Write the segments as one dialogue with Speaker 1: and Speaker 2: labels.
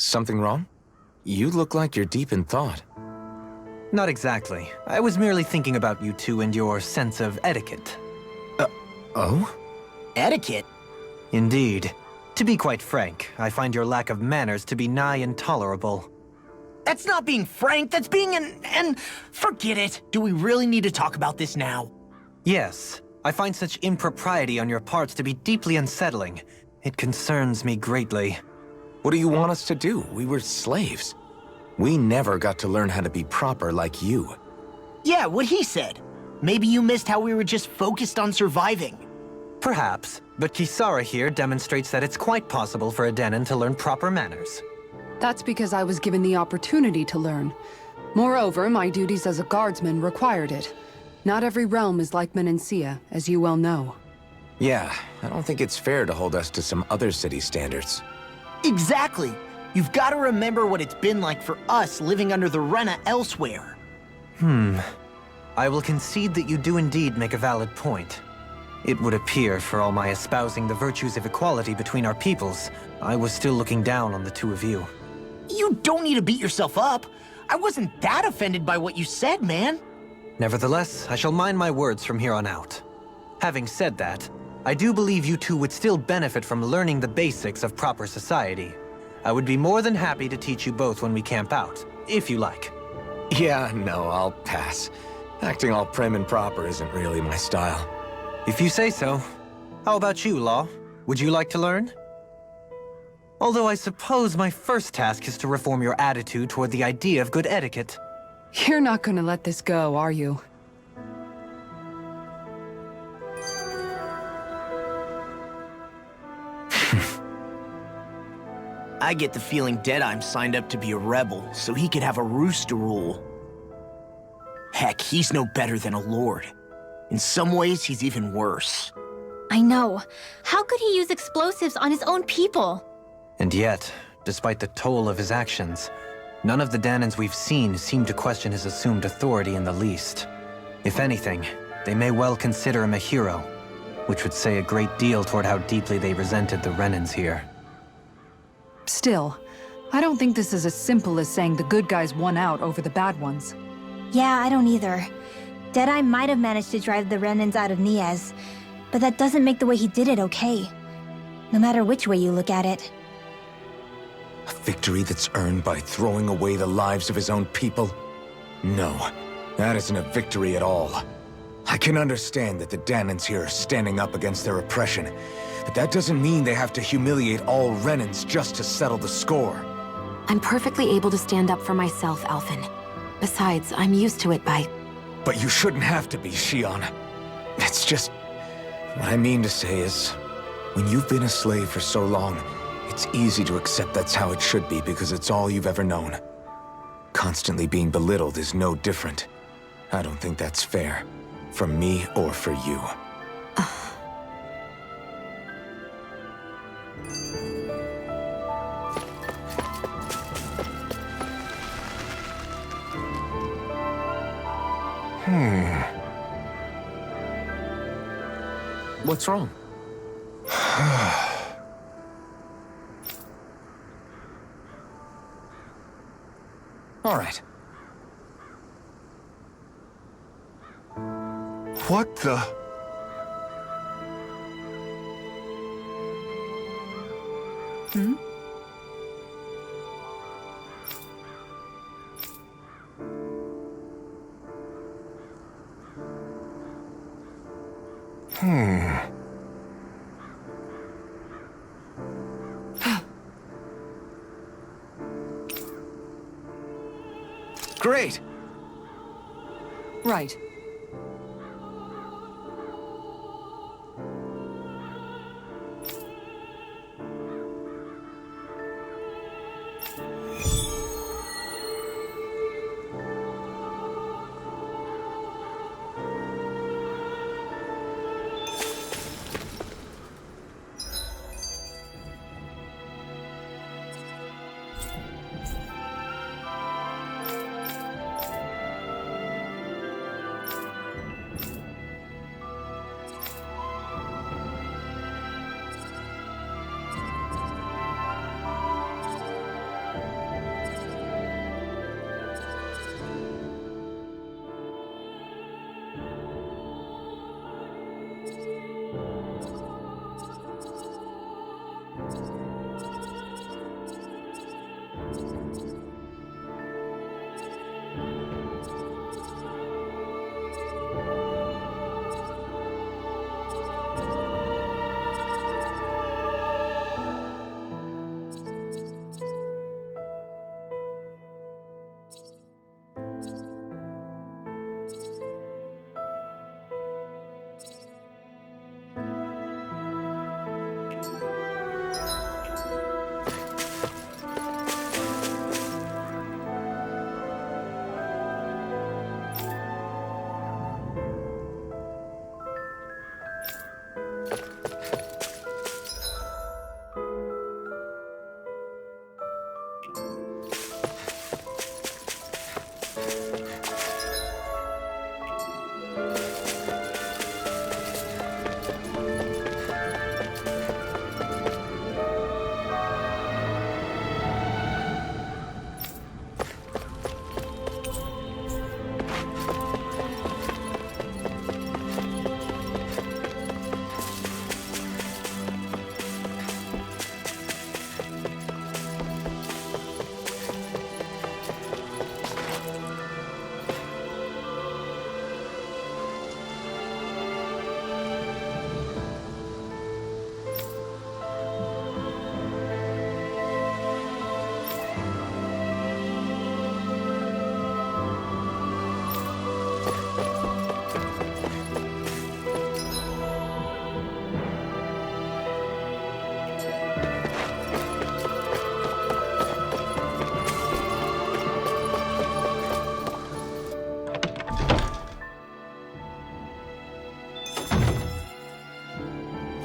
Speaker 1: Something wrong? You look like you're deep in thought.
Speaker 2: Not exactly. I was merely thinking about you two and your sense of etiquette.
Speaker 1: Oh?
Speaker 3: Etiquette?
Speaker 2: Indeed. To be quite frank, I find your lack of manners to be nigh intolerable.
Speaker 3: That's not being frank, that's being forget it. Do we really need to talk about this now?
Speaker 2: Yes. I find such impropriety on your parts to be deeply unsettling. It concerns me greatly.
Speaker 1: What do you want us to do? We were slaves. We never got to learn how to be proper like you.
Speaker 3: Yeah, what he said. Maybe you missed how we were just focused on surviving.
Speaker 2: Perhaps, but Kisara here demonstrates that it's quite possible for a Denon to learn proper manners.
Speaker 4: That's because I was given the opportunity to learn. Moreover, my duties as a guardsman required it. Not every realm is like Menancia, as you well know.
Speaker 1: Yeah, I don't think it's fair to hold us to some other city standards.
Speaker 3: Exactly. You've got to remember what it's been like for us living under the Rena elsewhere.
Speaker 2: I will concede that you do indeed make a valid point. It would appear, for all my espousing the virtues of equality between our peoples, I was still looking down on the two of you.
Speaker 3: You don't need to beat yourself up. I wasn't that offended by what you said, man.
Speaker 2: Nevertheless, I shall mind my words from here on out. Having said that, I do believe you two would still benefit from learning the basics of proper society. I would be more than happy to teach you both when we camp out, if you like.
Speaker 1: Yeah, no, I'll pass. Acting all prim and proper isn't really my style.
Speaker 2: If you say so. How about you, Law? Would you like to learn? Although I suppose my first task is to reform your attitude toward the idea of good etiquette.
Speaker 4: You're not gonna let this go, are you?
Speaker 3: I get the feeling Deadeye's signed up to be a rebel so he could have a roost to rule. Heck, he's no better than a lord. In some ways, he's even worse.
Speaker 5: I know. How could he use explosives on his own people?
Speaker 2: And yet, despite the toll of his actions, none of the Danons we've seen seem to question his assumed authority in the least. If anything, they may well consider him a hero, which would say a great deal toward how deeply they resented the Renans here.
Speaker 4: Still, I don't think this is as simple as saying the good guys won out over the bad ones.
Speaker 5: Yeah, I don't either. Deadeye might have managed to drive the Renans out of Niaz, but that doesn't make the way he did it okay. No matter which way you look at it.
Speaker 1: A victory that's earned by throwing away the lives of his own people? No, that isn't a victory at all. I can understand that the Danons here are standing up against their oppression, but that doesn't mean they have to humiliate all Renans just to settle the score.
Speaker 6: I'm perfectly able to stand up for myself, Alphen. Besides, I'm used to it by...
Speaker 1: But you shouldn't have to be, Shion. It's just... What I mean to say is, when you've been a slave for so long, it's easy to accept that's how it should be because it's all you've ever known. Constantly being belittled is no different. I don't think that's fair. For me or for you. What's wrong? All right.
Speaker 7: What the...
Speaker 1: Great!
Speaker 4: Right.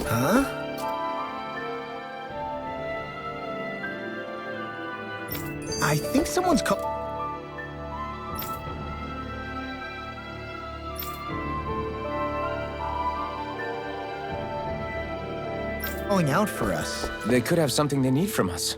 Speaker 3: Huh? I think someone's calling out for us.
Speaker 1: They could have something they need from us.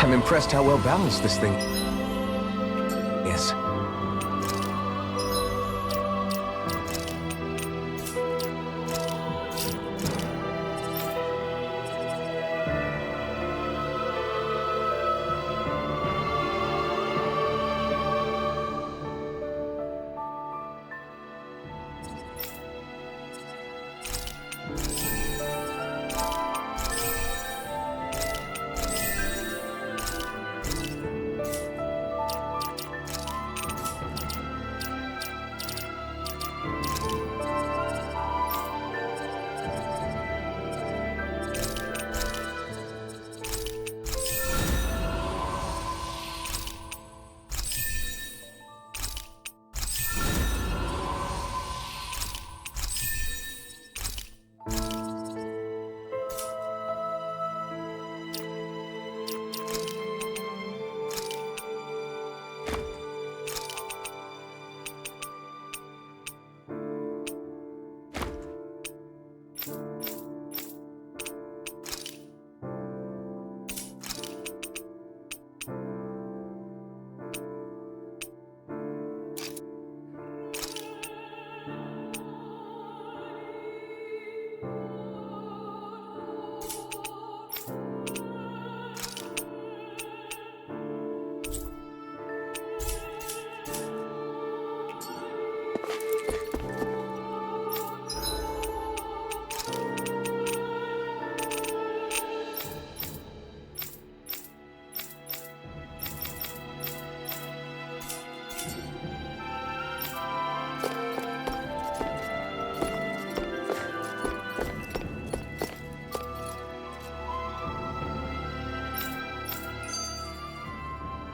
Speaker 1: I'm impressed how well balanced this thing is.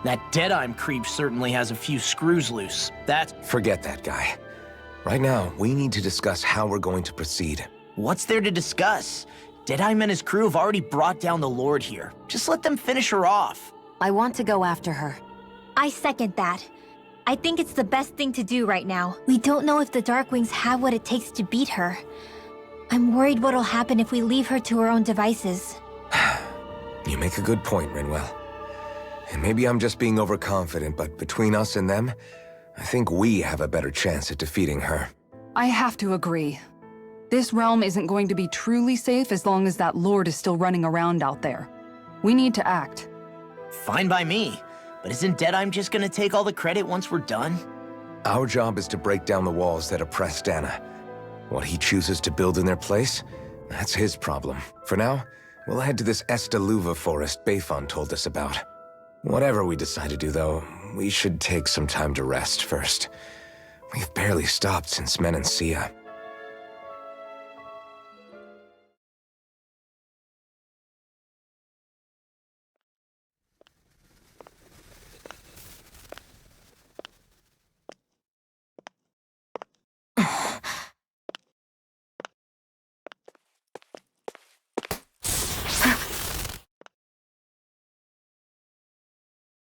Speaker 3: That Deadeye creep certainly has a few screws loose.
Speaker 1: Forget that guy. Right now, we need to discuss how we're going to proceed.
Speaker 3: What's there to discuss? Deadeye and his crew have already brought down the Lord here. Just let them finish her off.
Speaker 6: I want to go after her.
Speaker 5: I second that. I think it's the best thing to do right now. We don't know if the Darkwings have what it takes to beat her. I'm worried what'll happen if we leave her to her own devices.
Speaker 1: You make a good point, Rinwell. And maybe I'm just being overconfident, but between us and them, I think we have a better chance at defeating her.
Speaker 4: I have to agree. This realm isn't going to be truly safe as long as that Lord is still running around out there. We need to act.
Speaker 3: Fine by me. But isn't Deadeye just gonna take all the credit once we're done?
Speaker 1: Our job is to break down the walls that oppress Dana. What he chooses to build in their place, that's his problem. For now, we'll head to this Estaluva forest Bayfon told us about. Whatever we decide to do, though, we should take some time to rest first. We've barely stopped since Menancia.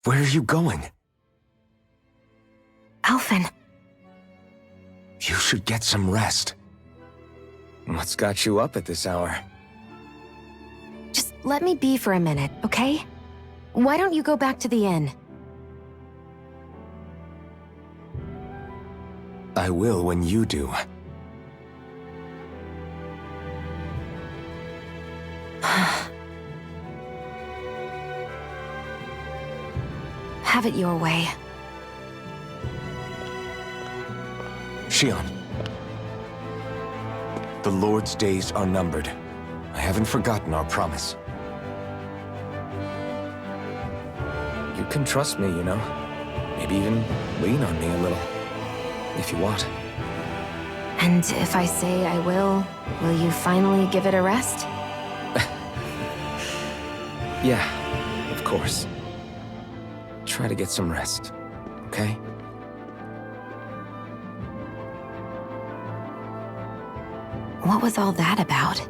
Speaker 1: Where are you going?
Speaker 6: Alphen.
Speaker 1: You should get some rest. What's got you up at this hour?
Speaker 6: Just let me be for a minute, okay? Why don't you go back to the inn?
Speaker 1: I will when you do.
Speaker 6: Have it your way.
Speaker 1: Shion. The Lord's days are numbered. I haven't forgotten our promise. You can trust me, you know. Maybe even lean on me a little. If you want.
Speaker 6: And if I say I will you finally give it a rest?
Speaker 1: Yeah, of course. Try to get some rest, okay?
Speaker 6: What was all that about?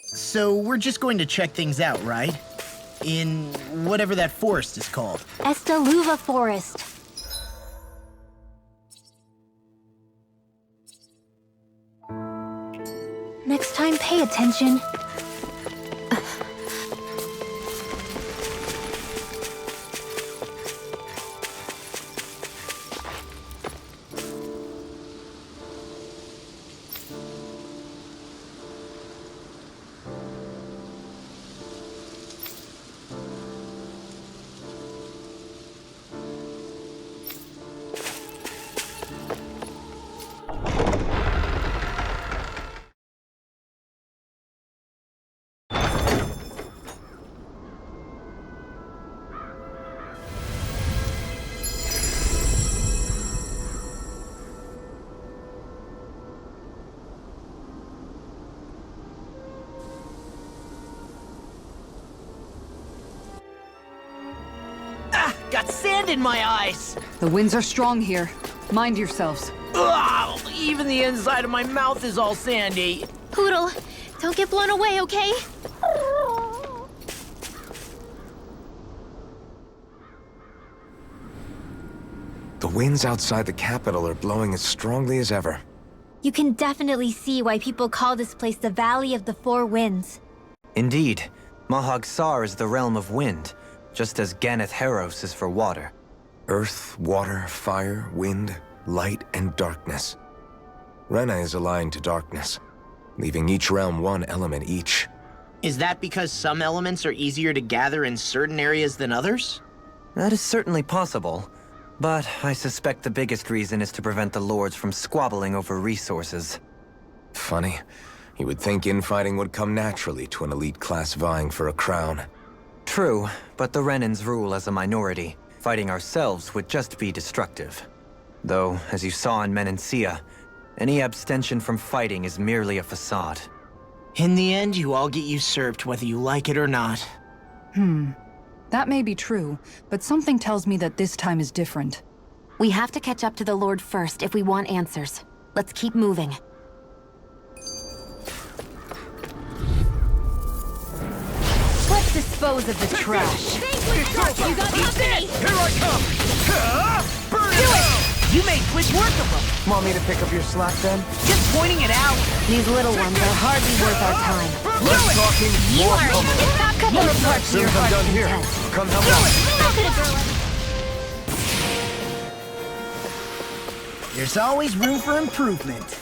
Speaker 3: So we're just going to check things out, right? In whatever that forest is called.
Speaker 5: Estaluva Forest. Next time, pay attention.
Speaker 3: Got sand in my eyes!
Speaker 4: The winds are strong here. Mind yourselves.
Speaker 3: Ugh, even the inside of my mouth is all sandy.
Speaker 5: Poodle, don't get blown away, okay?
Speaker 1: The winds outside the capital are blowing as strongly as ever.
Speaker 5: You can definitely see why people call this place the Valley of the Four Winds.
Speaker 2: Indeed, Mahag Sar is the realm of wind, just as Ganeth Heros is for water.
Speaker 1: Earth, water, fire, wind, light, and darkness. Rena is aligned to darkness, leaving each realm one element each.
Speaker 3: Is that because some elements are easier to gather in certain areas than others?
Speaker 2: That is certainly possible, but I suspect the biggest reason is to prevent the lords from squabbling over resources.
Speaker 1: Funny. You would think infighting would come naturally to an elite class vying for a crown.
Speaker 2: True, but the Renans rule as a minority. Fighting ourselves would just be destructive. Though, as you saw in Menancia, any abstention from fighting is merely a facade.
Speaker 3: In the end, you all get usurped whether you like it or not.
Speaker 4: That may be true, but something tells me that this time is different.
Speaker 6: We have to catch up to the Lord first if we want answers. Let's keep moving.
Speaker 5: Let's dispose of the trash. You got company!
Speaker 1: Here I come! Burn
Speaker 3: Do it! You made quick work of them.
Speaker 1: Want me to pick up your slack then?
Speaker 3: Just pointing it out.
Speaker 6: These little ones are hardly worth our time.
Speaker 1: Less talking,
Speaker 5: You
Speaker 1: more
Speaker 5: are
Speaker 1: coming.
Speaker 5: it's not couple of parts
Speaker 1: Soon as I'm done here, come help me.
Speaker 5: Look at a girl.
Speaker 3: There's always room for improvement.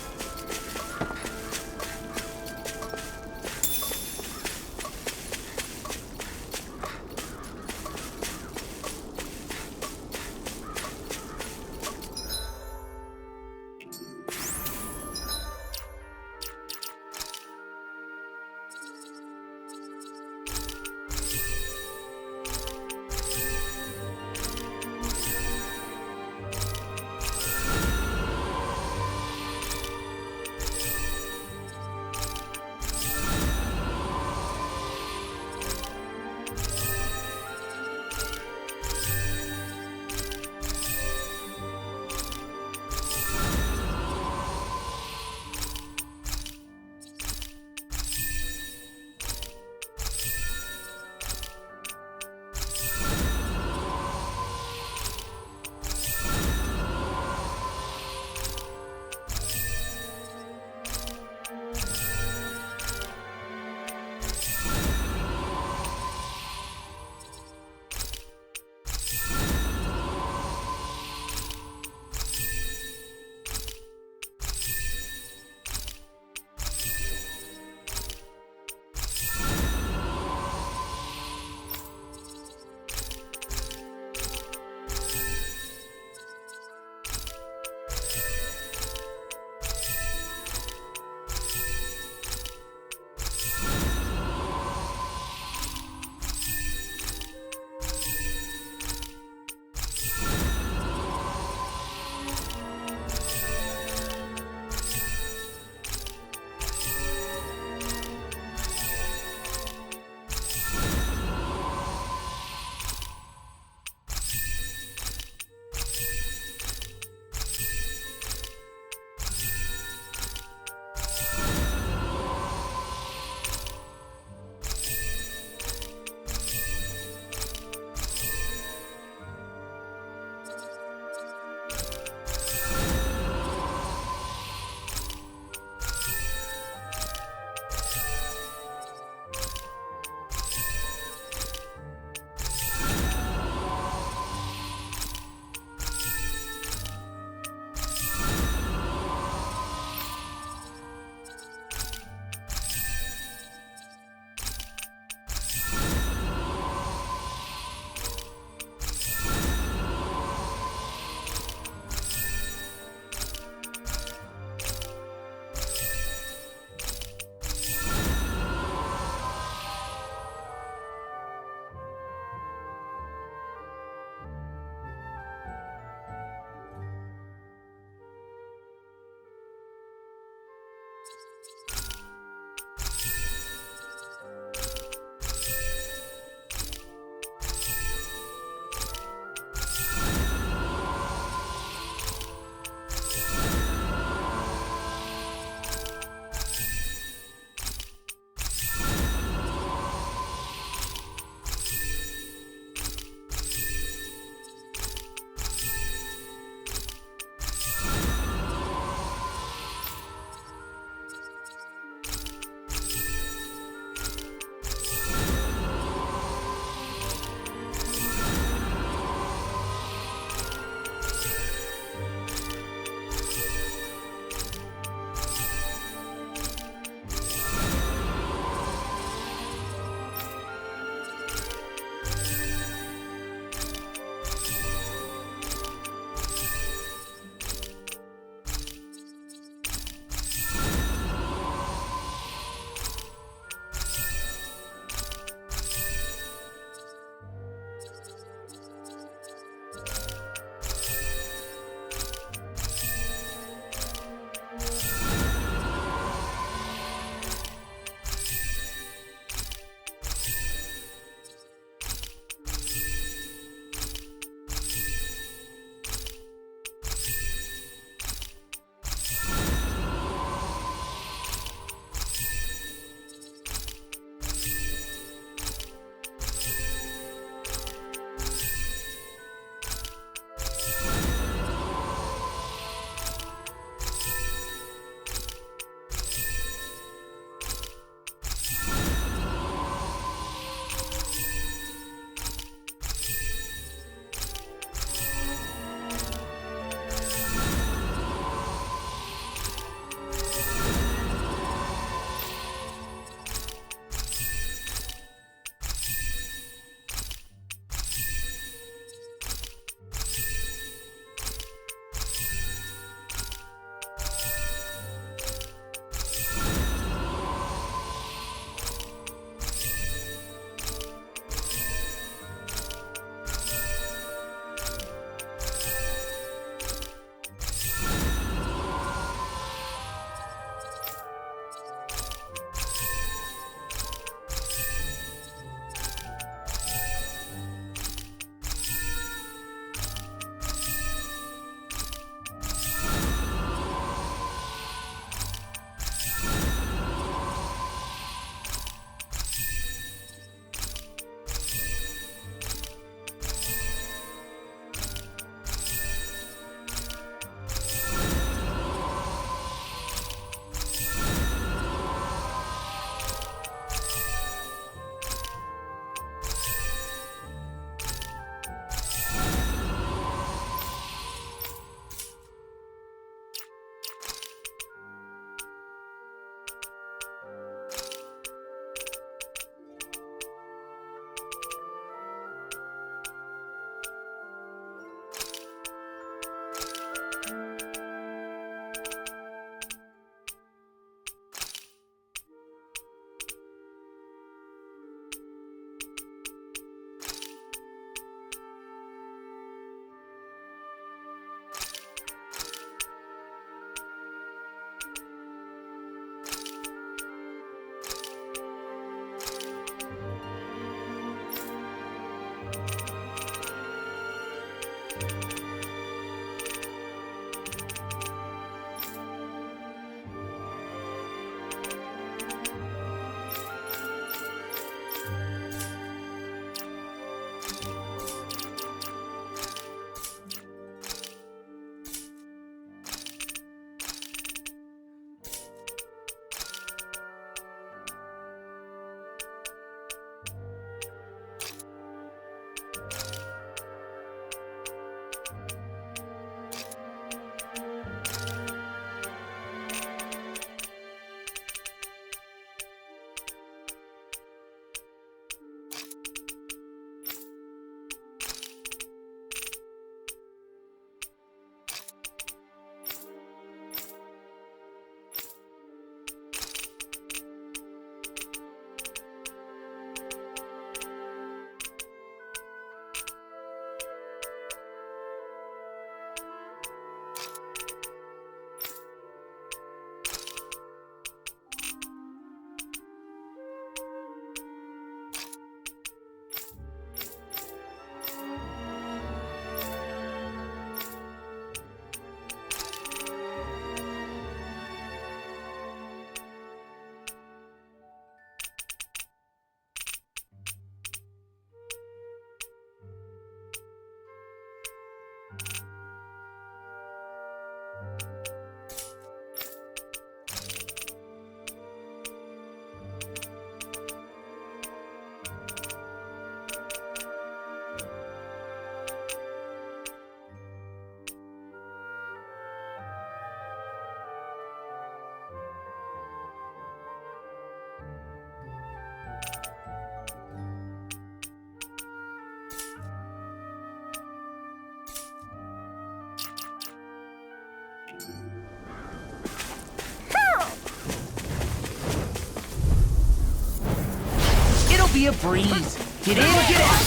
Speaker 3: It'll be a breeze. Get in, get out.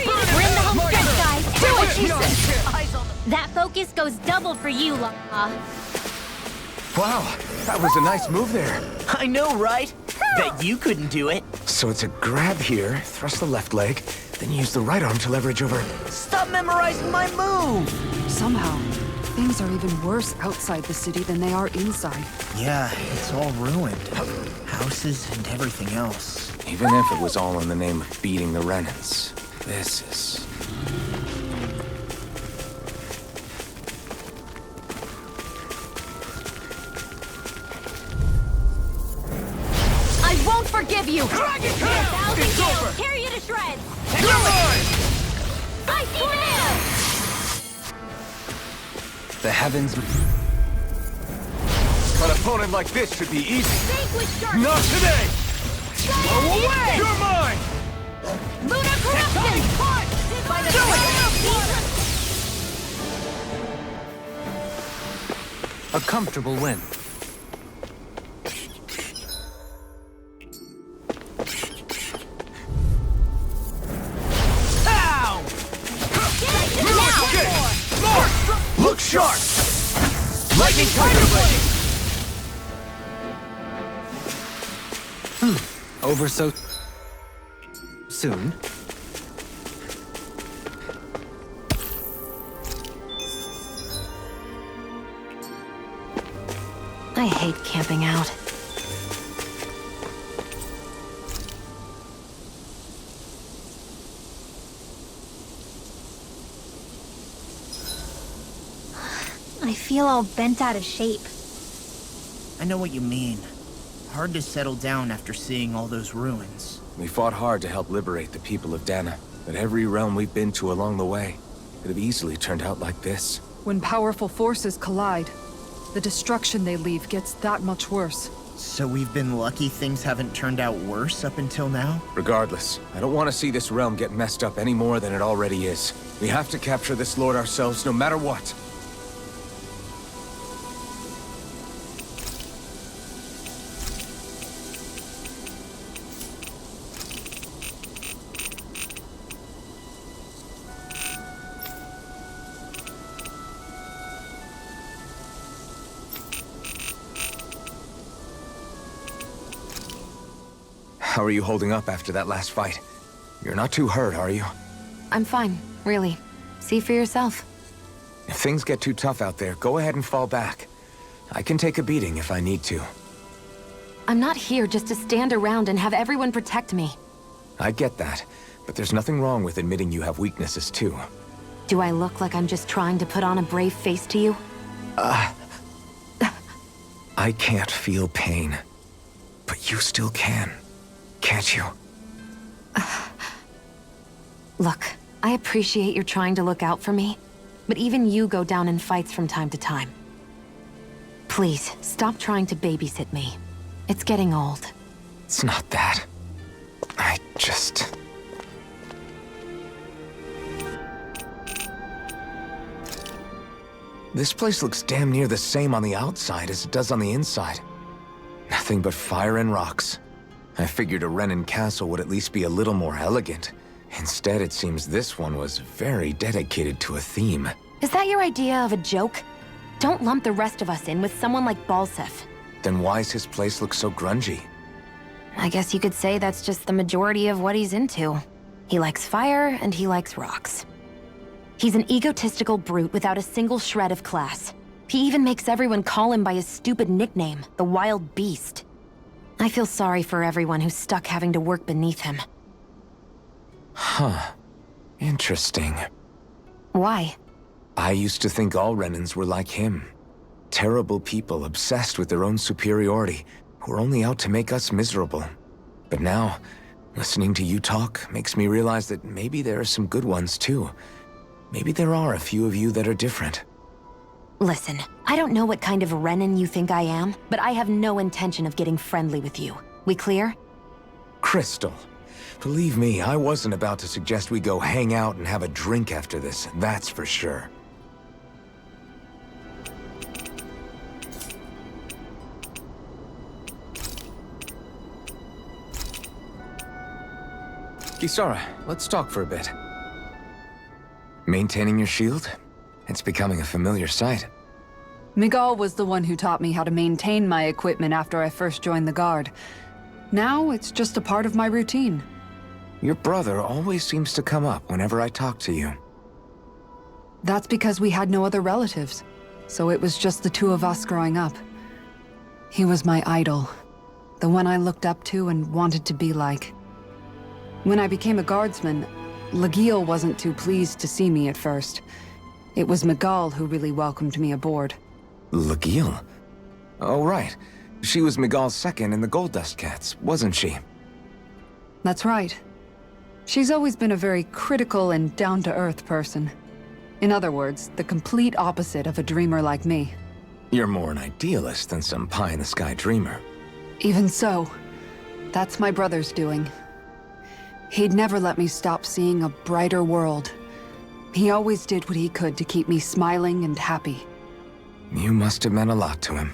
Speaker 5: We're in the home stretch, guys. Do it, Jesus! That focus goes double for you, Law.
Speaker 1: Wow, that was a nice move there.
Speaker 3: I know, right? Bet you couldn't do it.
Speaker 1: So it's a grab here, thrust the left leg, then use the right arm to leverage over.
Speaker 3: Stop memorizing my move!
Speaker 4: Somehow, things are even worse outside the city than they are inside.
Speaker 3: Yeah, it's all ruined. Houses and everything else.
Speaker 1: Even if it was all in the name of beating the Renans, this is...
Speaker 6: I won't forgive you!
Speaker 5: Thousand Gales, tear you to shreds! Icy Veil!
Speaker 2: The heavens...
Speaker 1: An opponent like this should be easy.
Speaker 5: Vanquish Dark!
Speaker 1: Not today!
Speaker 5: Go away!
Speaker 1: You're mine!
Speaker 5: Lunar Corruption! By the
Speaker 2: A comfortable win.
Speaker 3: Ow!
Speaker 1: Look sharp!
Speaker 3: Lightning Tiger Blade!
Speaker 2: Over so... soon.
Speaker 6: I hate camping out.
Speaker 5: I feel all bent out of shape.
Speaker 3: I know what you mean. Hard to settle down after seeing all those ruins.
Speaker 1: We fought hard to help liberate the people of Dana, but every realm we've been to along the way could have easily turned out like this.
Speaker 4: When powerful forces collide, the destruction they leave gets that much worse.
Speaker 3: So we've been lucky things haven't turned out worse up until now?
Speaker 1: Regardless, I don't want to see this realm get messed up any more than it already is. We have to capture this lord ourselves, no matter what. How are you holding up after that last fight? You're not too hurt, are you?
Speaker 6: I'm fine, really. See for yourself.
Speaker 1: If things get too tough out there, go ahead and fall back. I can take a beating if I need to.
Speaker 6: I'm not here just to stand around and have everyone protect me.
Speaker 1: I get that, but there's nothing wrong with admitting you have weaknesses too.
Speaker 6: Do I look like I'm just trying to put on a brave face to you?
Speaker 1: I can't feel pain, but you still can. Can't you?
Speaker 6: Look, I appreciate you're trying to look out for me, but even you go down in fights from time to time. Please, stop trying to babysit me. It's getting old.
Speaker 1: It's not that. I just... This place looks damn near the same on the outside as it does on the inside. Nothing but fire and rocks. I figured a Renan castle would at least be a little more elegant. Instead, it seems this one was very dedicated to a theme.
Speaker 6: Is that your idea of a joke? Don't lump the rest of us in with someone like Balseph.
Speaker 1: Then why's his place look so grungy?
Speaker 6: I guess you could say that's just the majority of what he's into. He likes fire and he likes rocks. He's an egotistical brute without a single shred of class. He even makes everyone call him by his stupid nickname, the Wild Beast. I feel sorry for everyone who's stuck having to work beneath him.
Speaker 1: Huh. Interesting.
Speaker 6: Why?
Speaker 1: I used to think all Renans were like him. Terrible people obsessed with their own superiority, who are only out to make us miserable. But now, listening to you talk makes me realize that maybe there are some good ones too. Maybe there are a few of you that are different.
Speaker 6: Listen, I don't know what kind of Renan you think I am, but I have no intention of getting friendly with you. We clear?
Speaker 1: Crystal, believe me, I wasn't about to suggest we go hang out and have a drink after this, that's for sure. Kisara, let's talk for a bit. Maintaining your shield? It's becoming a familiar sight.
Speaker 4: Miguel was the one who taught me how to maintain my equipment after I first joined the Guard. Now, it's just a part of my routine.
Speaker 1: Your brother always seems to come up whenever I talk to you.
Speaker 4: That's because we had no other relatives, so it was just the two of us growing up. He was my idol, the one I looked up to and wanted to be like. When I became a guardsman, Lagiel wasn't too pleased to see me at first. It was Miguel who really welcomed me aboard.
Speaker 1: Lagiel? Oh, right. She was Miguel's second in the Gold Dust Cats, wasn't she?
Speaker 4: That's right. She's always been a very critical and down-to-earth person. In other words, the complete opposite of a dreamer like me.
Speaker 1: You're more an idealist than some pie-in-the-sky dreamer.
Speaker 4: Even so, that's my brother's doing. He'd never let me stop seeing a brighter world. He always did what he could to keep me smiling and happy.
Speaker 1: You must have meant a lot to him.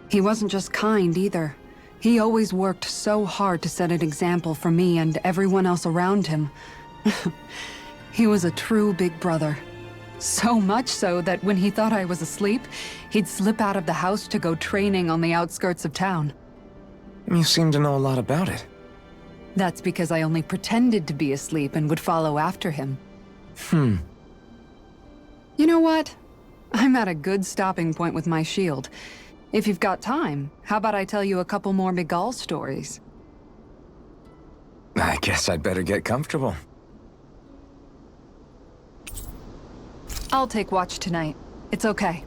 Speaker 4: He wasn't just kind either. He always worked so hard to set an example for me and everyone else around him. He was a true big brother. So much so that when he thought I was asleep, he'd slip out of the house to go training on the outskirts of town.
Speaker 1: You seem to know a lot about it.
Speaker 4: That's because I only pretended to be asleep and would follow after him. You know what? I'm at a good stopping point with my shield. If you've got time, how about I tell you a couple more Miguel stories?
Speaker 1: I guess I'd better get comfortable.
Speaker 4: I'll take watch tonight. It's okay.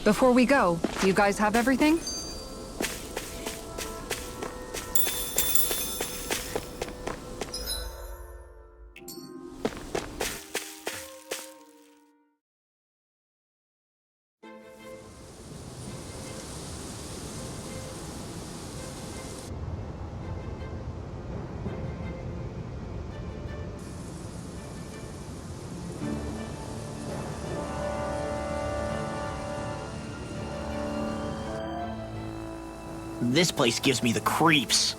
Speaker 4: Before we go, you guys have everything?
Speaker 3: This place gives me the creeps.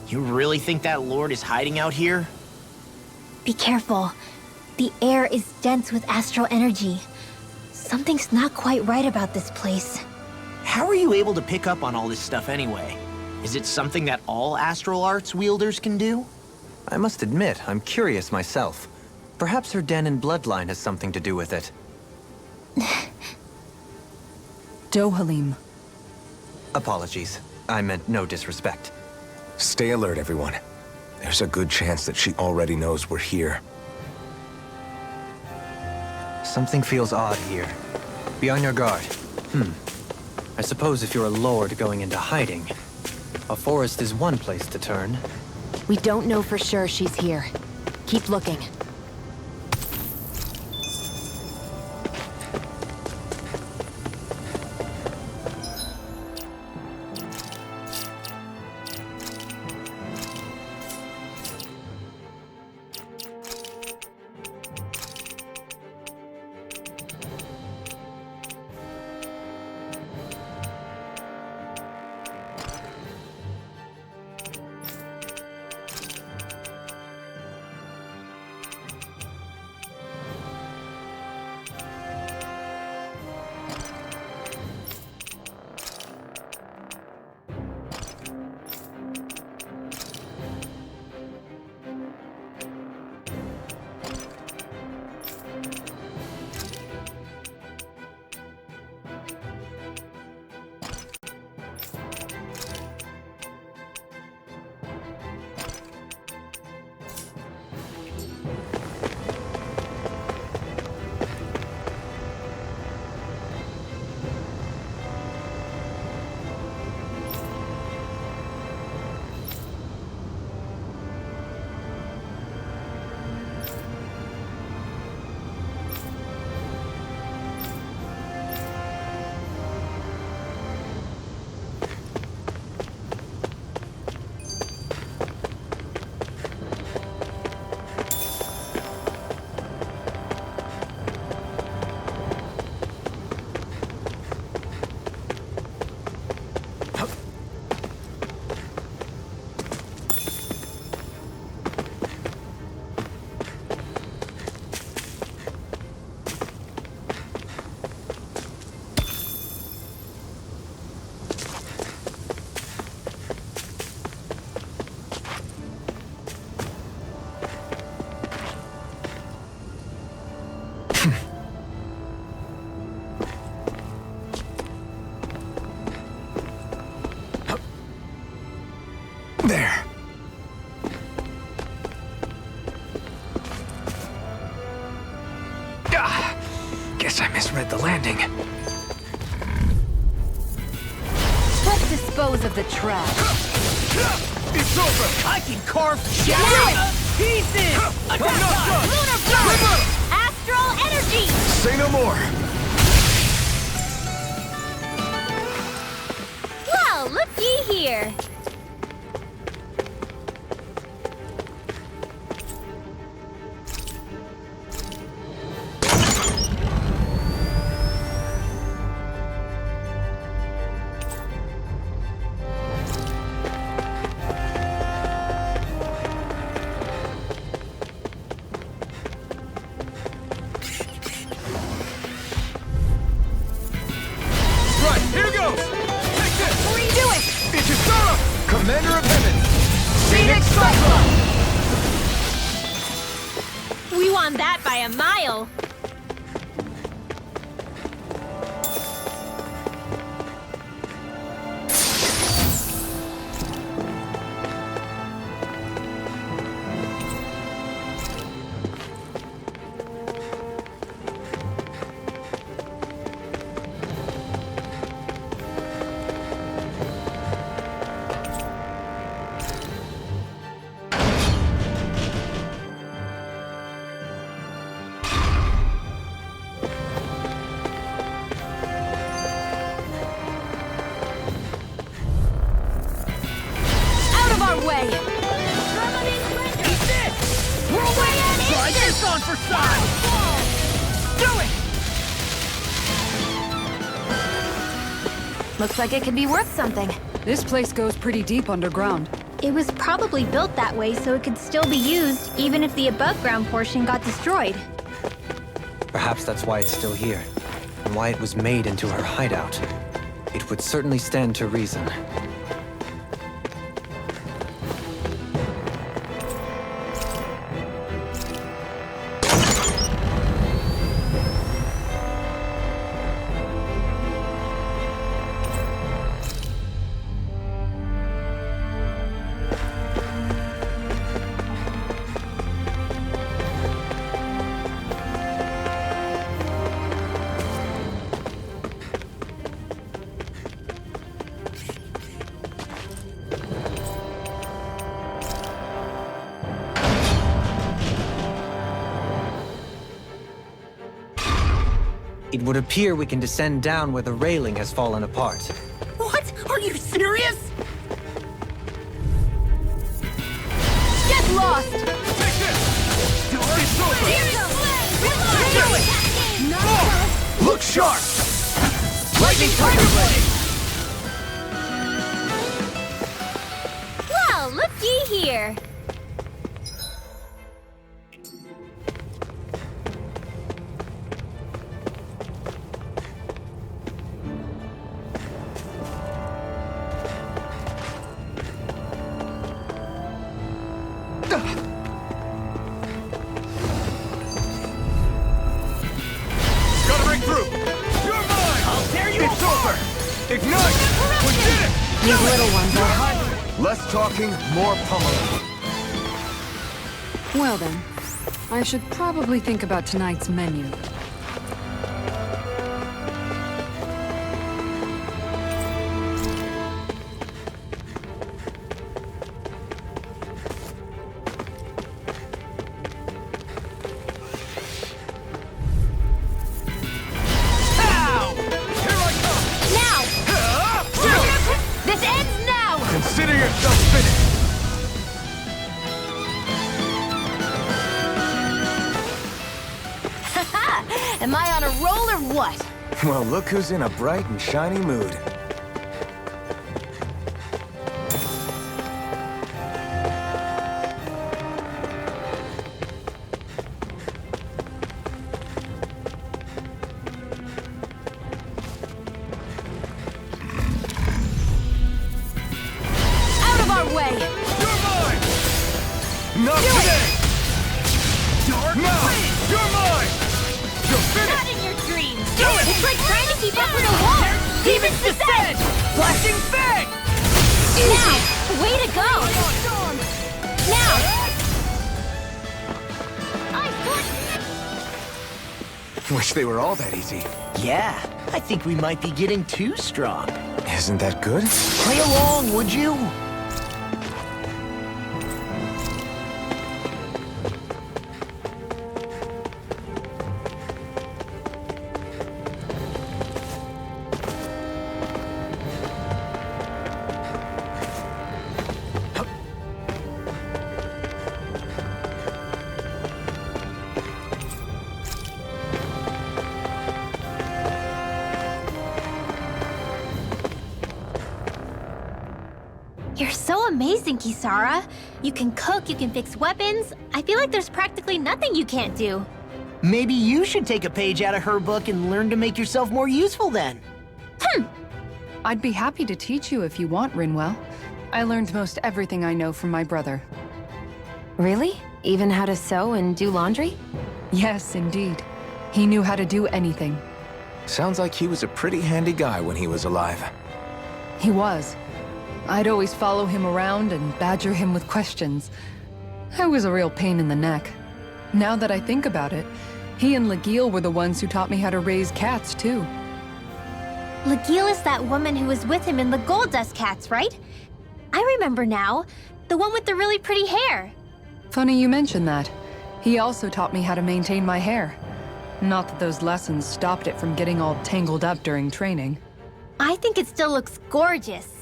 Speaker 3: You really think that Lord is hiding out here?
Speaker 5: Be careful. The air is dense with astral energy. Something's not quite right about this place.
Speaker 3: How are you able to pick up on all this stuff anyway? Is it something that all astral arts wielders can do?
Speaker 2: I must admit, I'm curious myself. Perhaps her Danan bloodline has something to do with it.
Speaker 4: Dohalim.
Speaker 2: Apologies. I meant no disrespect.
Speaker 1: Stay alert, everyone. There's a good chance that she already knows we're here.
Speaker 2: Something feels odd here. Be on your guard. I suppose if you're a lord going into hiding, a forest is one place to turn.
Speaker 6: We don't know for sure she's here. Keep looking.
Speaker 1: misread the landing.
Speaker 6: Let's dispose of the trash.
Speaker 1: It's over!
Speaker 3: I can carve
Speaker 6: Do it!
Speaker 3: pieces!
Speaker 6: Lunar Burst! Astral Energy!
Speaker 1: Say no more!
Speaker 5: Well, looky here.
Speaker 1: Right, here goes! Take this!
Speaker 6: Redo it!
Speaker 1: It's Isara! Commander of Heaven!
Speaker 6: Phoenix Cyclone!
Speaker 5: We won that by a mile.
Speaker 6: Out of our way!
Speaker 3: Try this on for size! Do it!
Speaker 6: Looks like it could be worth something.
Speaker 4: This place goes pretty deep underground.
Speaker 5: It was probably built that way so it could still be used, even if the above-ground portion got destroyed.
Speaker 2: Perhaps that's why it's still here, and why it was made into her hideout. It would certainly stand to reason. It would appear we can descend down where the railing has fallen apart.
Speaker 3: What? Are you serious?
Speaker 6: Get lost!
Speaker 1: Look sharp!
Speaker 3: Lightning Tiger Blade!
Speaker 5: Well, looky here.
Speaker 1: Gotta break through! You're mine!
Speaker 3: I'll tear you
Speaker 1: It's
Speaker 3: apart!
Speaker 1: over! Ignite! We did it!
Speaker 6: These little ones are hard.
Speaker 1: Less talking, more pummeling.
Speaker 4: Well then, I should probably think about tonight's menu.
Speaker 3: Ow! Here I come!
Speaker 6: Now! This ends now!
Speaker 1: Consider yourself finished!
Speaker 6: Am I on a roll or what?
Speaker 1: Well, look who's in a bright and shiny mood.
Speaker 6: Out of our way!
Speaker 1: You're mine! Not today! Now! You're mine! You're finished!
Speaker 5: Not in your dreams.
Speaker 6: It's like trying to keep up with a wall!
Speaker 3: Demons descend! Flashing Fang!
Speaker 6: Now! Way to go! Now!
Speaker 1: Wish they were all that easy.
Speaker 3: Yeah, I think we might be getting too strong.
Speaker 1: Isn't that good?
Speaker 3: Play along, would you?
Speaker 5: You're so amazing, Kisara. You can cook, you can fix weapons. I feel like there's practically nothing you can't do.
Speaker 3: Maybe you should take a page out of her book and learn to make yourself more useful then.
Speaker 4: I'd be happy to teach you if you want, Rinwell. I learned most everything I know from my brother.
Speaker 6: Really? Even how to sew and do laundry?
Speaker 4: Yes, indeed. He knew how to do anything.
Speaker 1: Sounds like he was a pretty handy guy when he was alive.
Speaker 4: He was. I'd always follow him around and badger him with questions. I was a real pain in the neck. Now that I think about it, he and Legil were the ones who taught me how to raise cats, too.
Speaker 5: Legil is that woman who was with him in the Gold Dust Cats, right? I remember now. The one with the really pretty hair.
Speaker 4: Funny you mention that. He also taught me how to maintain my hair. Not that those lessons stopped it from getting all tangled up during training.
Speaker 5: I think it still looks gorgeous.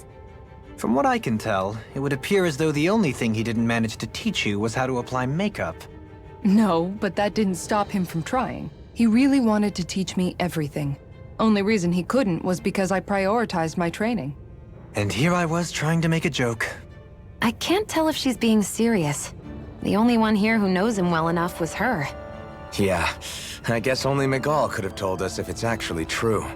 Speaker 2: From what I can tell, it would appear as though the only thing he didn't manage to teach you was how to apply makeup.
Speaker 4: No, but that didn't stop him from trying. He really wanted to teach me everything. Only reason he couldn't was because I prioritized my training.
Speaker 2: And here I was trying to make a joke.
Speaker 6: I can't tell if she's being serious. The only one here who knows him well enough was her.
Speaker 1: Yeah, I guess only Miguel could have told us if it's actually true.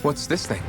Speaker 1: What's this thing?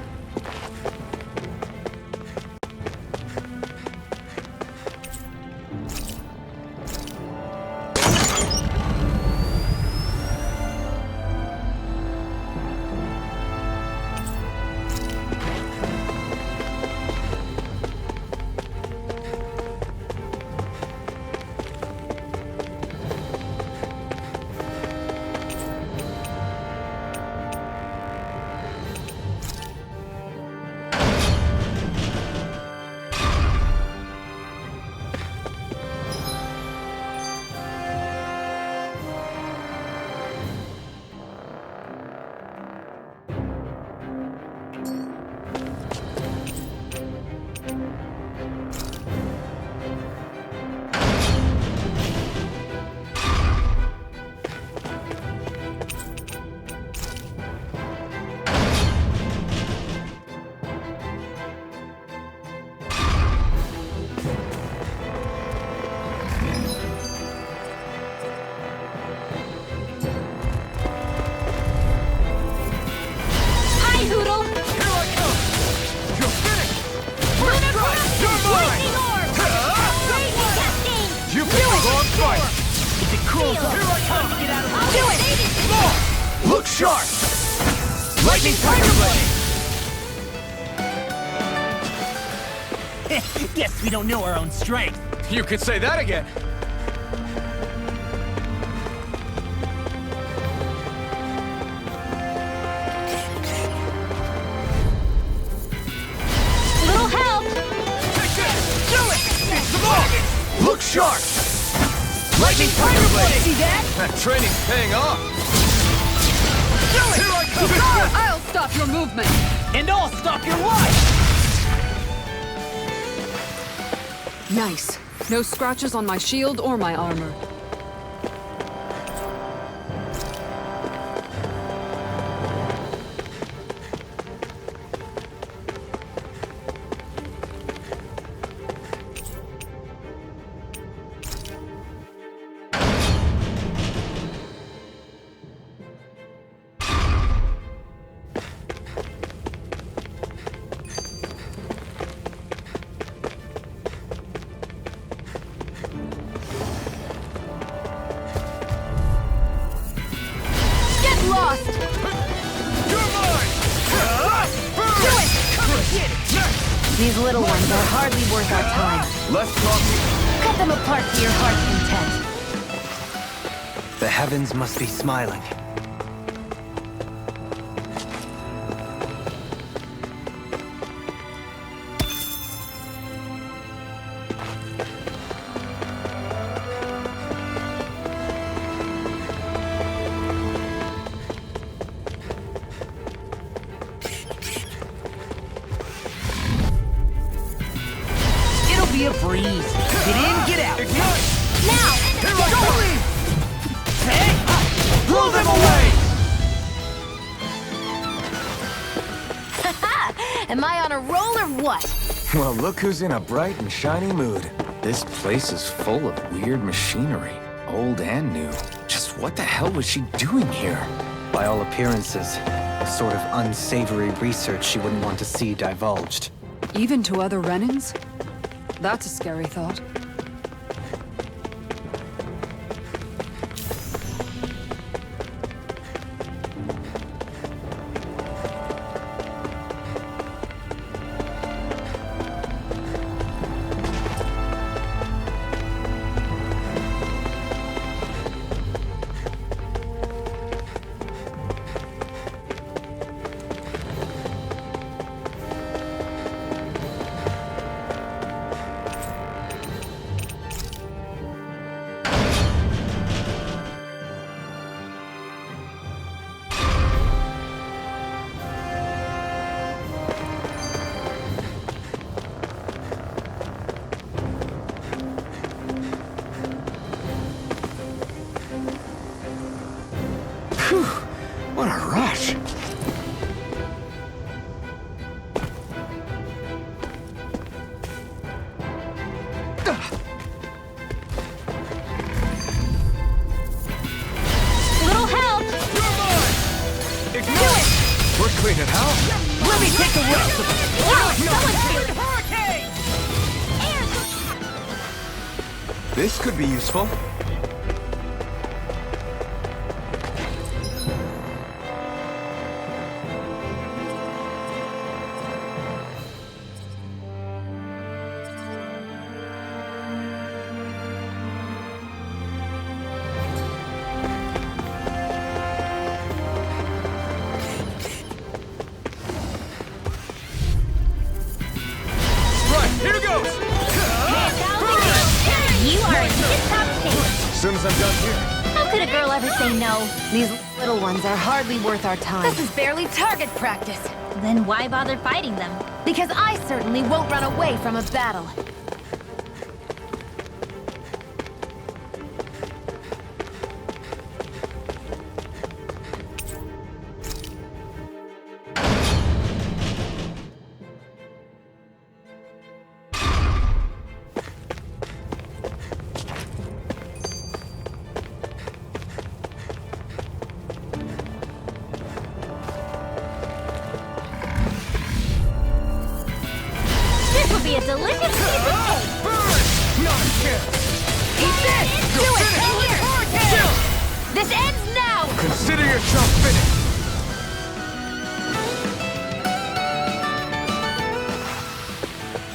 Speaker 1: Look sharp! Lightning Tiger Blade!
Speaker 3: Guess we don't know our own strength.
Speaker 1: You could say that again.
Speaker 5: Little help!
Speaker 1: Do it! Come on! Look sharp! Lightning Tiger Blade!
Speaker 3: See that?
Speaker 1: That training's paying off. Do it! Here I come!
Speaker 4: I'll stop your movement!
Speaker 3: And I'll stop your life!
Speaker 4: Nice. No scratches on my shield or my armor.
Speaker 6: These little ones are hardly worth our time.
Speaker 1: Less talking.
Speaker 6: Cut them apart to your heart's content.
Speaker 2: The heavens must be smiling.
Speaker 3: It'll be a breeze. Get in, get out.
Speaker 5: Now!
Speaker 3: Hey! Blow them away!
Speaker 6: Am I on a roll or what?
Speaker 1: Well, look who's in a bright and shiny mood. This place is full of weird machinery, old and new. Just what the hell was she doing here?
Speaker 2: By all appearances, a sort of unsavory research she wouldn't want to see divulged.
Speaker 4: Even to other Renans? That's a scary thought.
Speaker 1: What a rush!
Speaker 5: Little help!
Speaker 1: Ignore it! We're cleaning house.
Speaker 3: Let me take the rest of it.
Speaker 1: This could be useful. Here goes!
Speaker 5: You are in tip-top shape.
Speaker 1: As soon as I'm done here.
Speaker 5: How could a girl ever say no?
Speaker 6: These little ones are hardly worth our time. This is barely target practice.
Speaker 5: Then why bother fighting them?
Speaker 6: Because I certainly won't run away from a battle.
Speaker 5: This will be a delicious piece of cake.
Speaker 1: Not a chance!
Speaker 5: Eat this! Do it! Here! This ends now!
Speaker 1: Consider yourself finished!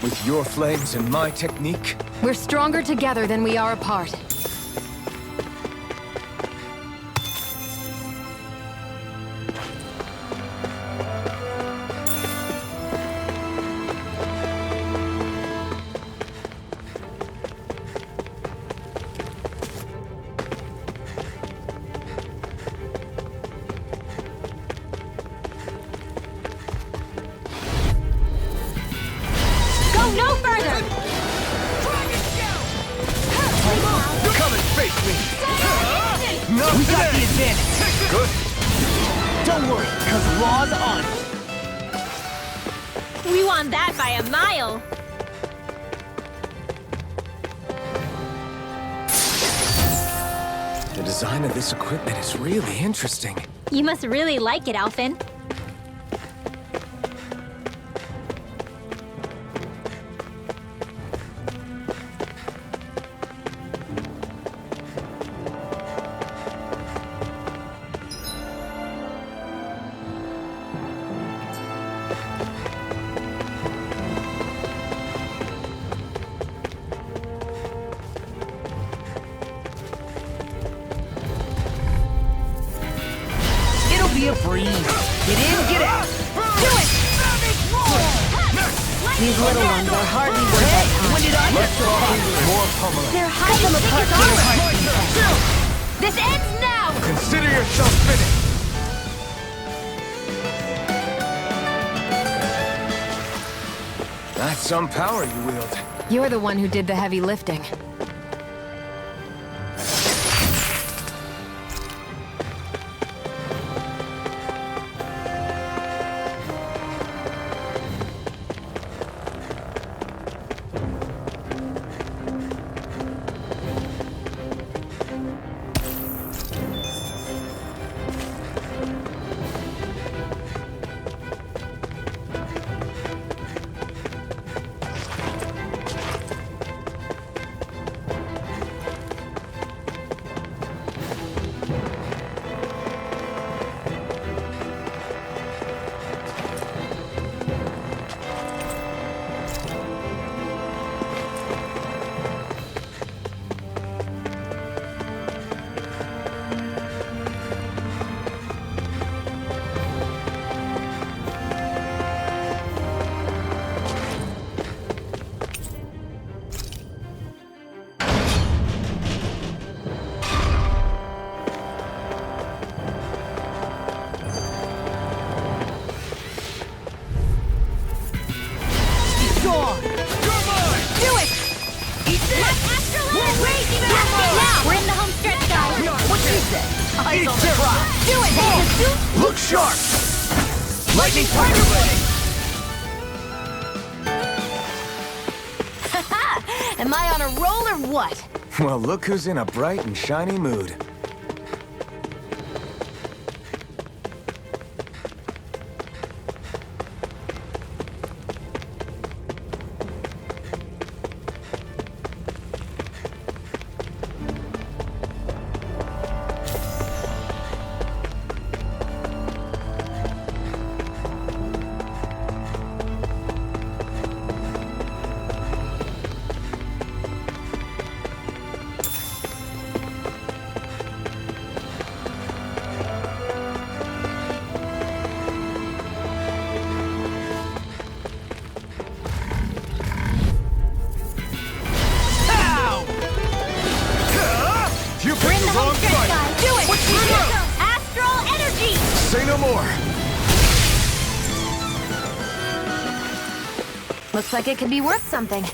Speaker 1: With your flames and my technique,
Speaker 6: We're stronger together than we are apart.
Speaker 5: Go no further!
Speaker 1: come and face me! Not
Speaker 3: We got
Speaker 1: today!
Speaker 3: the advantage.
Speaker 1: Good.
Speaker 3: Don't worry, cause law's on it.
Speaker 5: We won that by a mile!
Speaker 1: The design of this equipment is really interesting.
Speaker 5: You must really like it, Alphen.
Speaker 3: be a breeze. Get in, get out.
Speaker 5: Do it!
Speaker 6: These little ones are hardly worth our time.
Speaker 3: When did I get so
Speaker 1: More pummeling.
Speaker 5: They're hiding apart. This ends now!
Speaker 1: Consider yourself finished. That's some power you wield.
Speaker 6: You're the one who did the heavy lifting.
Speaker 3: Eyes on the prize.
Speaker 5: Do it!
Speaker 3: Look sharp! Lightning Tiger Blade!
Speaker 6: Am I on a roll or what?
Speaker 1: Well, look who's in a bright and shiny mood. You picked the wrong fight!
Speaker 5: Do it!
Speaker 3: What's he do?
Speaker 5: Astral energy!
Speaker 1: Say no more!
Speaker 6: Looks like it could be worth something.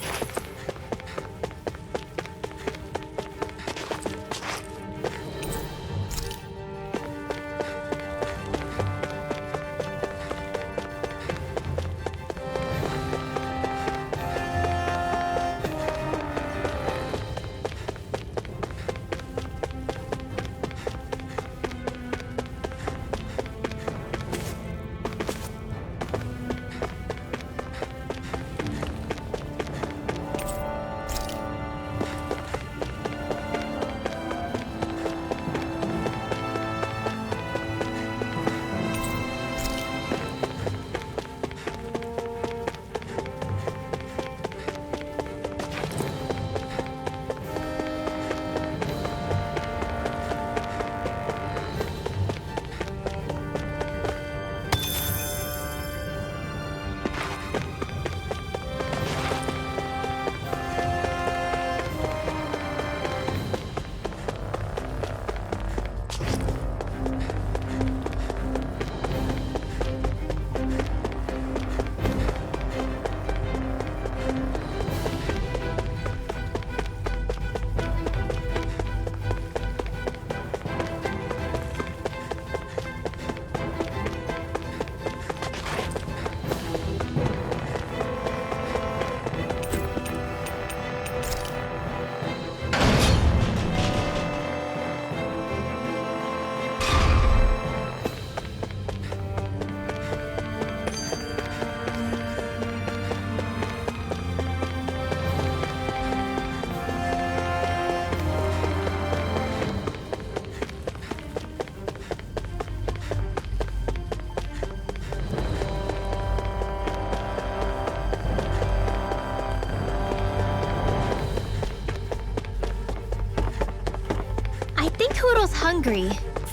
Speaker 5: I think Hoodle's hungry.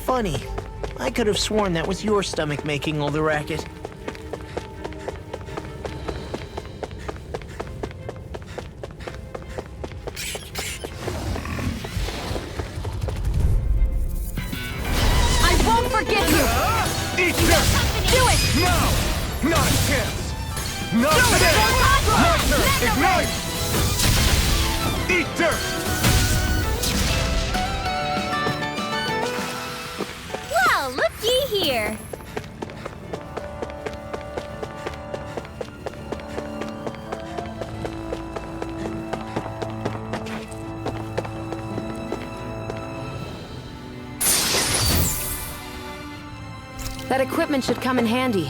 Speaker 3: Funny. I could have sworn that was your stomach making all the racket.
Speaker 6: I won't forgive you!
Speaker 1: Eat this!
Speaker 6: Do it!
Speaker 1: No! Not a chance! Not today! My turn! Ignite! Eat dirt!
Speaker 5: Well, looky here.
Speaker 6: That equipment should come in handy.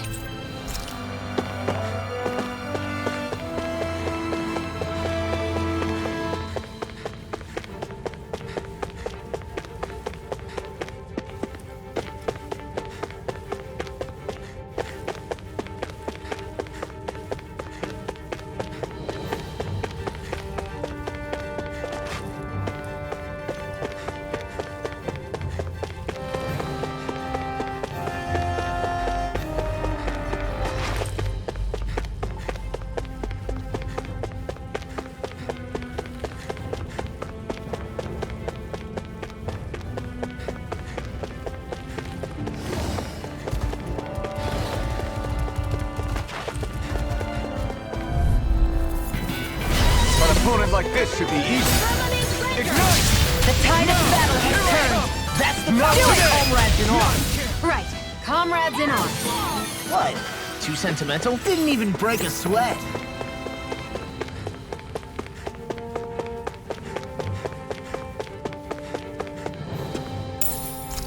Speaker 1: An opponent like this should be easy. Ignite!
Speaker 6: The tide of battle has turned!
Speaker 3: That's the
Speaker 1: Not
Speaker 3: power of
Speaker 1: today!
Speaker 3: comrades in arms!
Speaker 6: Right. Comrades in arms.
Speaker 3: What? Too sentimental? Didn't even break a sweat.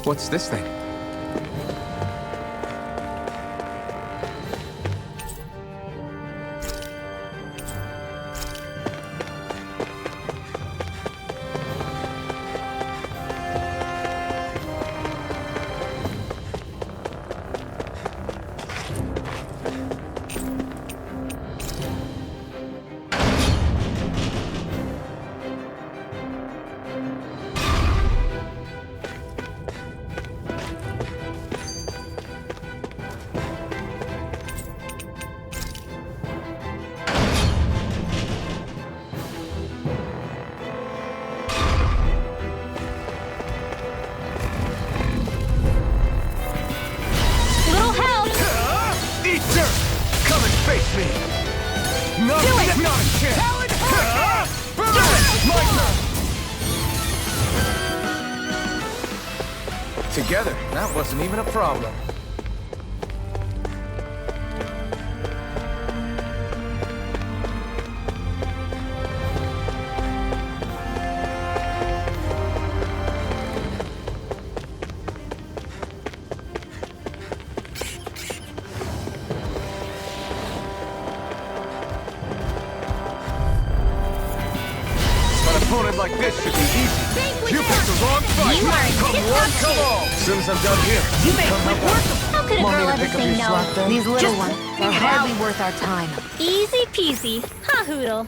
Speaker 1: What's this thing?
Speaker 5: Little help.
Speaker 1: Eat dirt! Come and face me! Not
Speaker 6: Do it!
Speaker 1: Not a chance! My turn! Together, that wasn't even a problem. An opponent like this should be easy. You picked the wrong fight.
Speaker 5: You are
Speaker 1: Come
Speaker 5: a
Speaker 1: one,
Speaker 5: disruptor.
Speaker 1: come all. As soon as I'm done here,
Speaker 3: You make
Speaker 1: come
Speaker 3: quick
Speaker 1: help
Speaker 3: work
Speaker 1: out.
Speaker 3: of
Speaker 5: How could a
Speaker 1: Want me
Speaker 5: girl
Speaker 1: to
Speaker 5: ever
Speaker 1: pick up
Speaker 5: say
Speaker 1: your
Speaker 5: no?
Speaker 1: slack then?
Speaker 6: These little
Speaker 3: Just
Speaker 6: ones are
Speaker 3: figure it
Speaker 6: hardly
Speaker 3: out.
Speaker 6: worth our time.
Speaker 5: Easy peasy. Ha, Hoodle.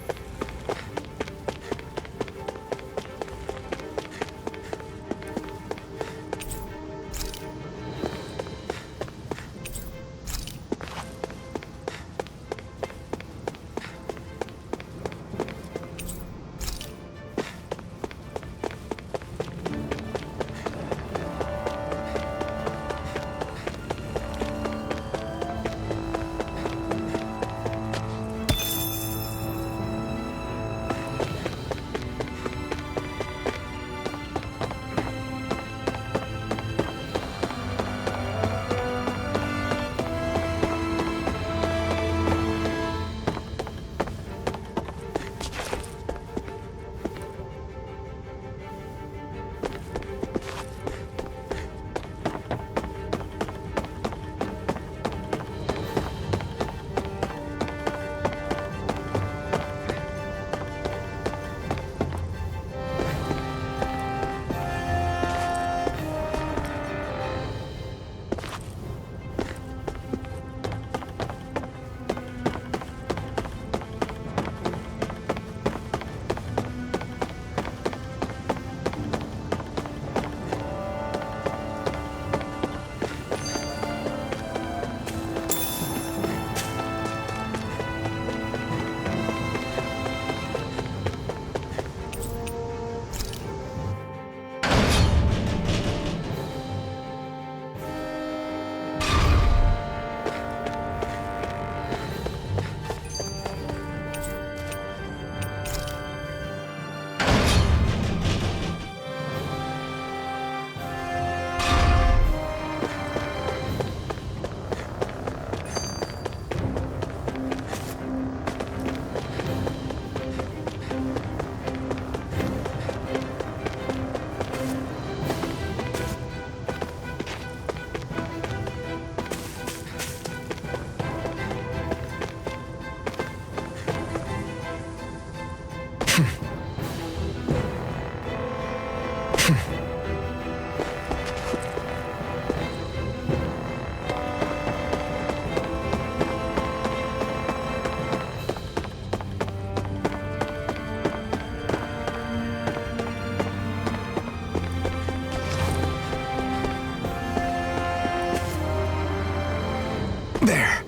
Speaker 1: There.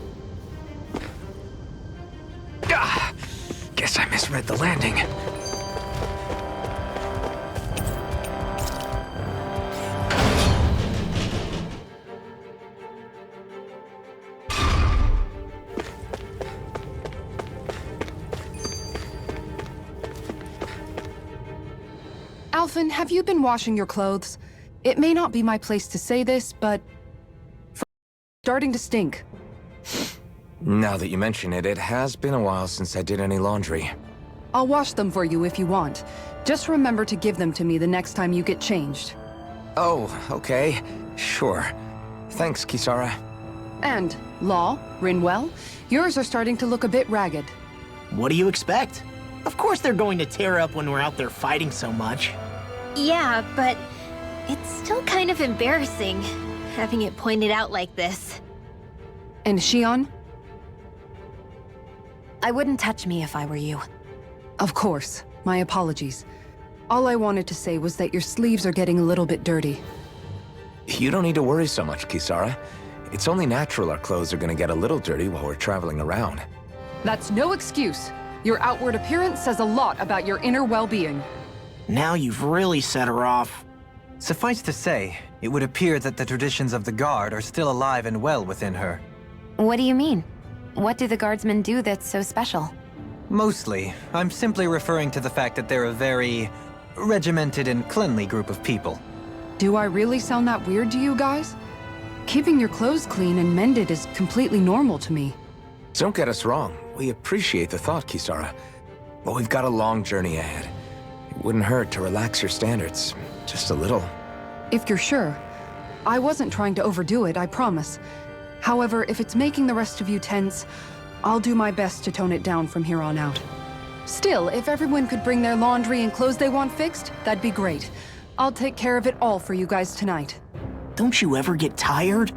Speaker 1: Guess I misread the landing.
Speaker 4: Alphen, have you been washing your clothes? It may not be my place to say this, but... starting to stink.
Speaker 1: Now that you mention it, it has been a while since I did any laundry.
Speaker 4: I'll wash them for you if you want. Just remember to give them to me the next time you get changed.
Speaker 1: Oh, okay. Sure. Thanks, Kisara.
Speaker 4: And, Law, Rinwell, yours are starting to look a bit ragged.
Speaker 3: What do you expect? Of course they're going to tear up when we're out there fighting so much.
Speaker 5: Yeah, but it's still kind of embarrassing, having it pointed out like this.
Speaker 4: And Shion?
Speaker 6: I wouldn't touch me if I were you.
Speaker 4: Of course. My apologies. All I wanted to say was that your sleeves are getting a little bit dirty.
Speaker 1: You don't need to worry so much, Kisara. It's only natural our clothes are gonna get a little dirty while we're traveling around.
Speaker 4: That's no excuse. Your outward appearance says a lot about your inner well-being.
Speaker 3: Now you've really set her off.
Speaker 2: Suffice to say, it would appear that the traditions of the Guard are still alive and well within her.
Speaker 6: What do you mean? What do the guardsmen do that's so special?
Speaker 2: Mostly, I'm simply referring to the fact that they're a very regimented and cleanly group of people.
Speaker 4: Do I really sound that weird to you guys? Keeping your clothes clean and mended is completely normal to me.
Speaker 1: Don't get us wrong. We appreciate the thought, Kisara. But we've got a long journey ahead. It wouldn't hurt to relax your standards. Just a little.
Speaker 4: If you're sure. I wasn't trying to overdo it, I promise. However, if it's making the rest of you tense, I'll do my best to tone it down from here on out. Still, if everyone could bring their laundry and clothes they want fixed, that'd be great. I'll take care of it all for you guys tonight.
Speaker 3: Don't you ever get tired?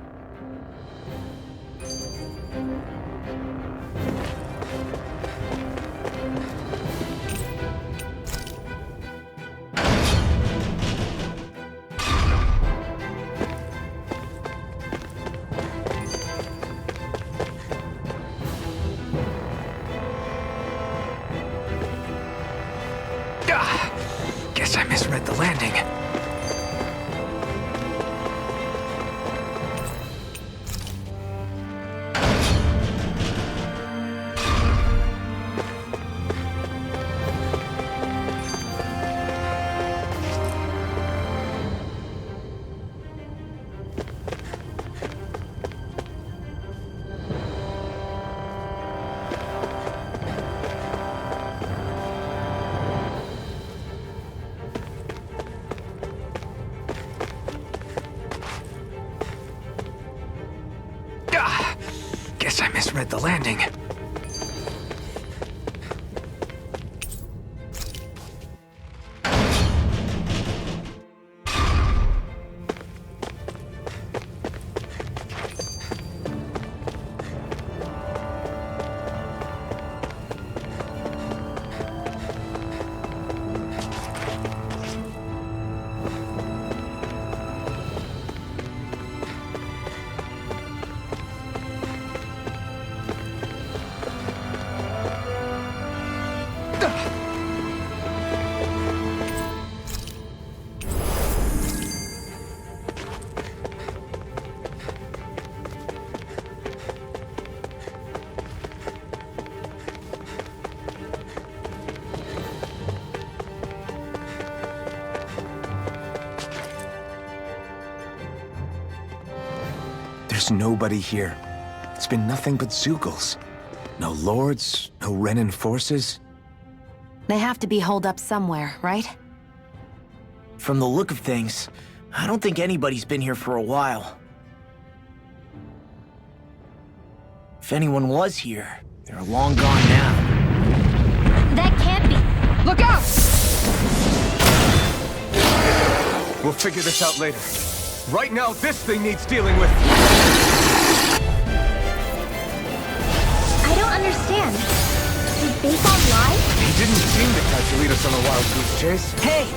Speaker 1: Guess I misread the landing. Guess I misread the landing. There's nobody here. It's been nothing but Zeugles. No lords, no Renan forces.
Speaker 6: They have to be holed up somewhere, right?
Speaker 3: From the look of things, I don't think anybody's been here for a while. If anyone was here, they're long gone now.
Speaker 5: That can't be.
Speaker 4: Look out!
Speaker 1: We'll figure this out later. Right now, this thing needs dealing with.
Speaker 5: I don't understand. Did Baseball lie?
Speaker 1: He didn't seem the type to lead us on a wild goose chase.
Speaker 3: Hey,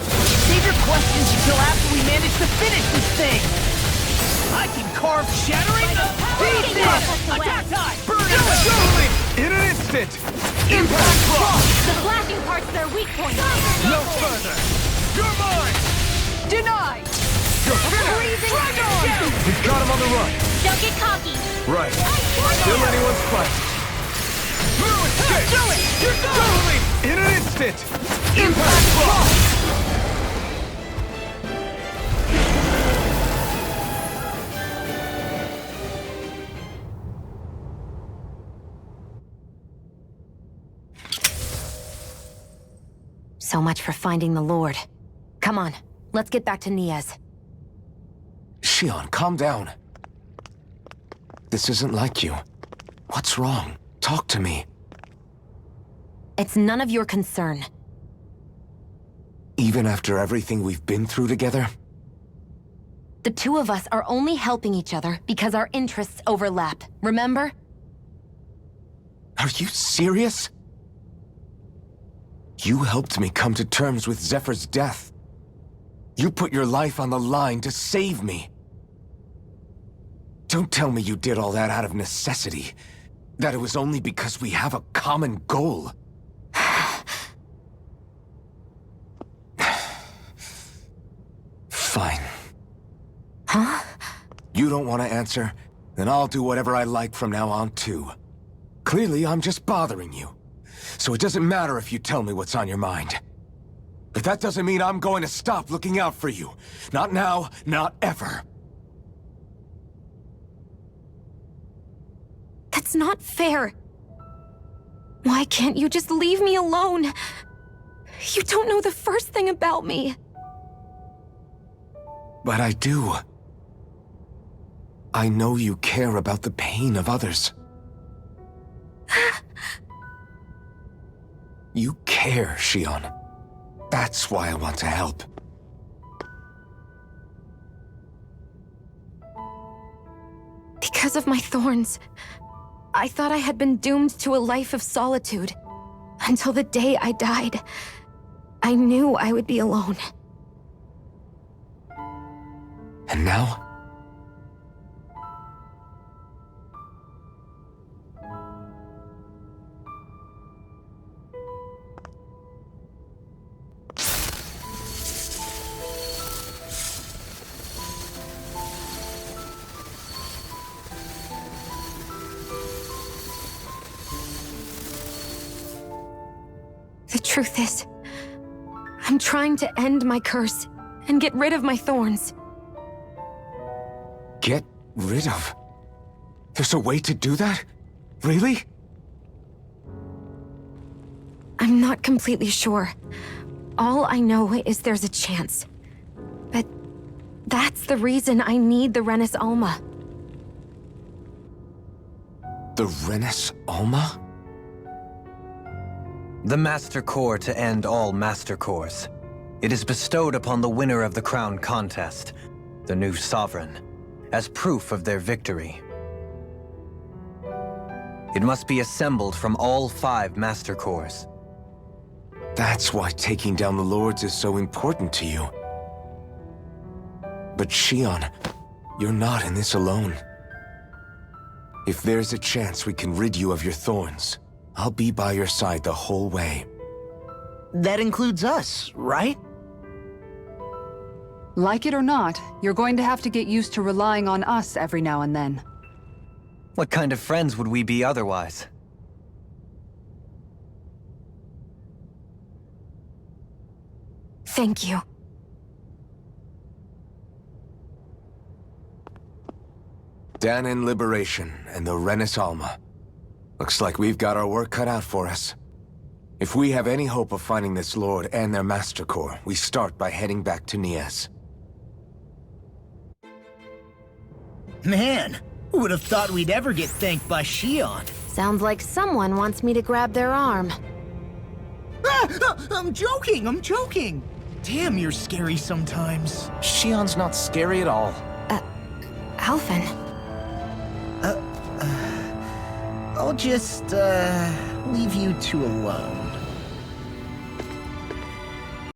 Speaker 3: save your questions until after we manage to finish this thing! I can carve shattering the pieces! Attack time!
Speaker 1: Burn it slowly! In an instant! Impact block!
Speaker 5: The flashing part's their weak point.
Speaker 1: No further! You're mine!
Speaker 5: Denied!
Speaker 1: You're finished! We've got him on the run!
Speaker 5: Don't get cocky.
Speaker 1: Right. Still anyone's fight. Through escape! Do it! You're totally! In an instant! Impact block!
Speaker 6: So much for finding the Lord. Come on, let's get back to Niaz.
Speaker 1: Shion, calm down. This isn't like you. What's wrong? Talk to me.
Speaker 6: It's none of your concern.
Speaker 1: Even after everything we've been through together?
Speaker 6: The two of us are only helping each other because our interests overlap, remember?
Speaker 1: Are you serious? You helped me come to terms with Zephyr's death. You put your life on the line to save me. Don't tell me you did all that out of necessity. That it was only because we have a common goal. Fine.
Speaker 6: Huh?
Speaker 1: You don't want to answer? Then I'll do whatever I like from now on, too. Clearly, I'm just bothering you. So it doesn't matter if you tell me what's on your mind. But that doesn't mean I'm going to stop looking out for you. Not now, not ever.
Speaker 6: That's not fair. Why can't you just leave me alone? You don't know the first thing about me.
Speaker 1: But I do. I know you care about the pain of others. You care, Shion. That's why I want to help.
Speaker 6: Because of my thorns, I thought I had been doomed to a life of solitude. Until the day I died, I knew I would be alone.
Speaker 1: And now?
Speaker 6: The truth is, I'm trying to end my curse and get rid of my thorns.
Speaker 1: Get rid of? There's a way to do that? Really?
Speaker 6: I'm not completely sure. All I know is there's a chance. But that's the reason I need the Renis Alma.
Speaker 1: The Renis Alma?
Speaker 2: The Master Core to end all Master Cores. It is bestowed upon the winner of the Crown Contest, the new Sovereign, as proof of their victory. It must be assembled from all 5 Master Cores.
Speaker 1: That's why taking down the Lords is so important to you. But Shion, you're not in this alone. If there's a chance we can rid you of your thorns, I'll be by your side the whole way.
Speaker 3: That includes us, right?
Speaker 4: Like it or not, you're going to have to get used to relying on us every now and then.
Speaker 2: What kind of friends would we be otherwise?
Speaker 6: Thank you.
Speaker 1: Dahnan Liberation and the Renis Alma. Looks like we've got our work cut out for us. If we have any hope of finding this Lord and their Master Core, we start by heading back to Niaz.
Speaker 3: Man, who would have thought we'd ever get thanked by Shion?
Speaker 6: Sounds like someone wants me to grab their arm.
Speaker 3: I'm joking! Damn, you're scary sometimes.
Speaker 1: Shion's not scary at all.
Speaker 6: Alphen.
Speaker 3: I'll just, leave you two alone.